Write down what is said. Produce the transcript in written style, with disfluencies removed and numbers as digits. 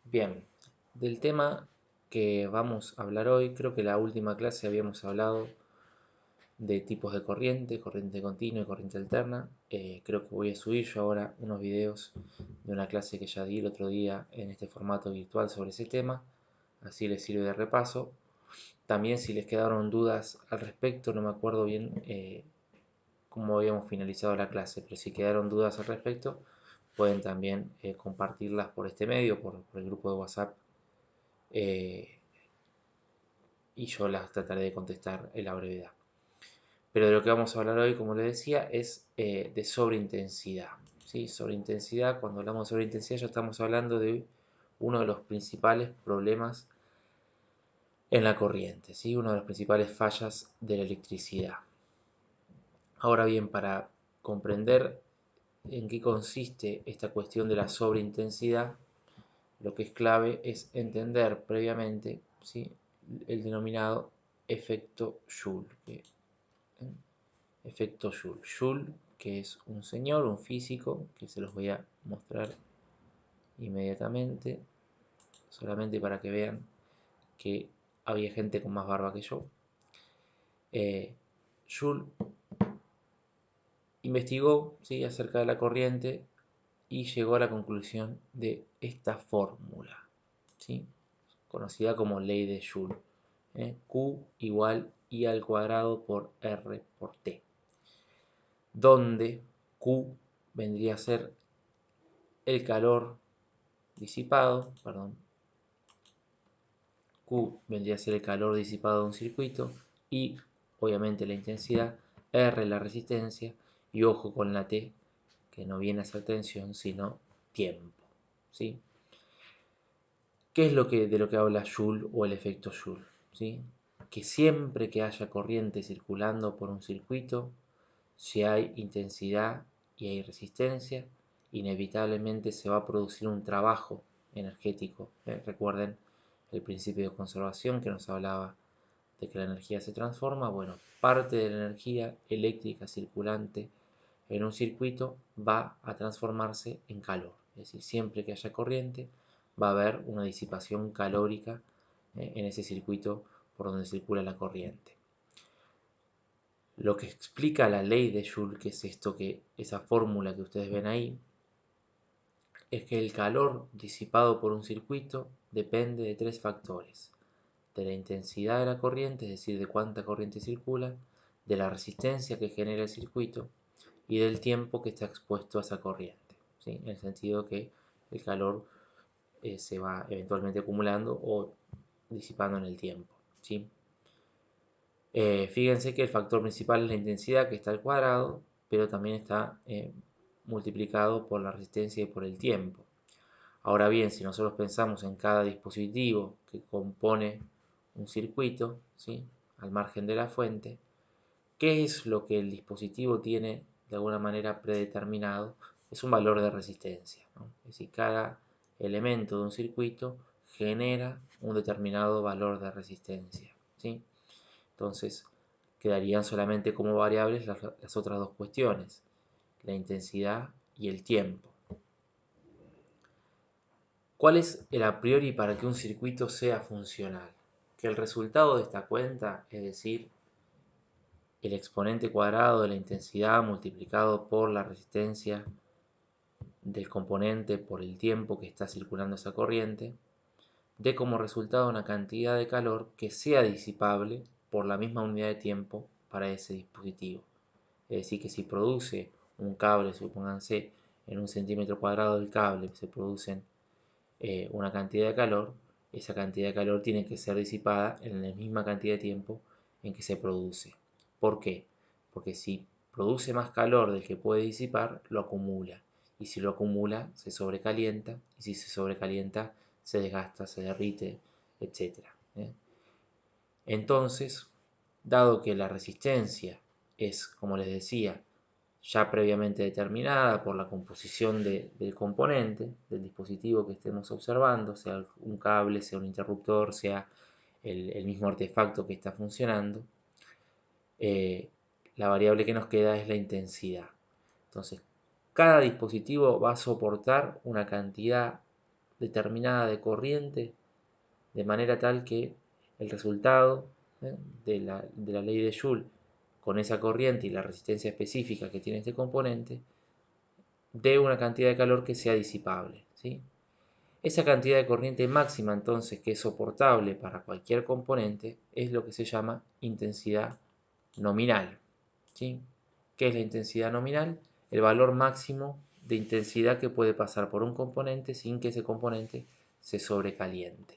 Bien, del tema que vamos a hablar hoy, creo que la última clase habíamos hablado de tipos de corriente continua y corriente alterna. Creo que voy a subir yo ahora unos videos de una clase que ya di el otro día en este formato virtual sobre ese tema, así les sirve de repaso. También si les quedaron dudas al respecto, no me acuerdo bien cómo habíamos finalizado la clase, pero si quedaron dudas al respecto, pueden también compartirlas por este medio, por el grupo de WhatsApp, eh, y yo las trataré de contestar en la brevedad. Pero de lo que vamos a hablar hoy, como les decía, es de sobreintensidad. ¿Sí? Sobreintensidad, cuando hablamos de sobreintensidad ya estamos hablando de uno de los principales problemas en la corriente, ¿sí? Una de las principales fallas de la electricidad. Ahora bien, para comprender en qué consiste esta cuestión de la sobreintensidad, lo que es clave es entender previamente, ¿sí?, el denominado efecto Joule. Efecto Joule. Joule, que es un señor, un físico, que se los voy a mostrar inmediatamente, solamente para que vean que había gente con más barba que yo. Joule investigó, ¿sí?, acerca de la corriente y llegó a la conclusión de esta fórmula, ¿sí?, conocida como ley de Joule. Q igual I al cuadrado por R por T, donde Q vendría a ser el calor disipado, Q vendría a ser el calor disipado de un circuito, I obviamente la intensidad, R la resistencia, y ojo con la T, que no viene a ser tensión, sino tiempo, ¿sí? ¿Qué es de lo que habla Joule o el efecto Joule? ¿Sí? Que siempre que haya corriente circulando por un circuito, si hay intensidad y hay resistencia, inevitablemente se va a producir un trabajo energético. Recuerden el principio de conservación que nos hablaba de que la energía se transforma. Bueno, parte de la energía eléctrica circulante en un circuito va a transformarse en calor. Es decir, siempre que haya corriente va a haber una disipación calórica en ese circuito por donde circula la corriente. Lo que explica la ley de Joule, que es esa fórmula que ustedes ven ahí, es que el calor disipado por un circuito depende de tres factores: de la intensidad de la corriente, es decir, de cuánta corriente circula, de la resistencia que genera el circuito y del tiempo que está expuesto a esa corriente, ¿sí?, en el sentido que el calor se va eventualmente acumulando o disipando en el tiempo, ¿sí? Fíjense que el factor principal es la intensidad, que está al cuadrado, pero también está multiplicado por la resistencia y por el tiempo. Ahora bien, si nosotros pensamos en cada dispositivo que compone un circuito, ¿sí?, al margen de la fuente, ¿qué es lo que el dispositivo tiene de alguna manera predeterminado? Es un valor de resistencia, ¿no? Es decir, cada elemento de un circuito genera un determinado valor de resistencia, ¿sí? Entonces, quedarían solamente como variables las otras dos cuestiones, la intensidad y el tiempo. ¿Cuál es el a priori para que un circuito sea funcional? Que el resultado de esta cuenta, es decir, el exponente cuadrado de la intensidad multiplicado por la resistencia del componente por el tiempo que está circulando esa corriente, dé como resultado una cantidad de calor que sea disipable por la misma unidad de tiempo para ese dispositivo. Es decir, que si produce un cable, supónganse, en un centímetro cuadrado del cable se producen una cantidad de calor, esa cantidad de calor tiene que ser disipada en la misma cantidad de tiempo en que se produce. ¿Por qué? Porque si produce más calor del que puede disipar, lo acumula. Y si lo acumula, se sobrecalienta. Y si se sobrecalienta, se desgasta, se derrite, etc. Entonces, dado que la resistencia es, como les decía, ya previamente determinada por la composición del componente, del dispositivo que estemos observando, sea un cable, sea un interruptor, sea el mismo artefacto que está funcionando, eh, la variable que nos queda es la intensidad. Entonces, cada dispositivo va a soportar una cantidad determinada de corriente, de manera tal que el resultado de la ley de Joule con esa corriente y la resistencia específica que tiene este componente dé una cantidad de calor que sea disipable, ¿sí? Esa cantidad de corriente máxima entonces que es soportable para cualquier componente es lo que se llama intensidad nominal, ¿sí? ¿Qué es la intensidad nominal? El valor máximo de intensidad que puede pasar por un componente sin que ese componente se sobrecaliente.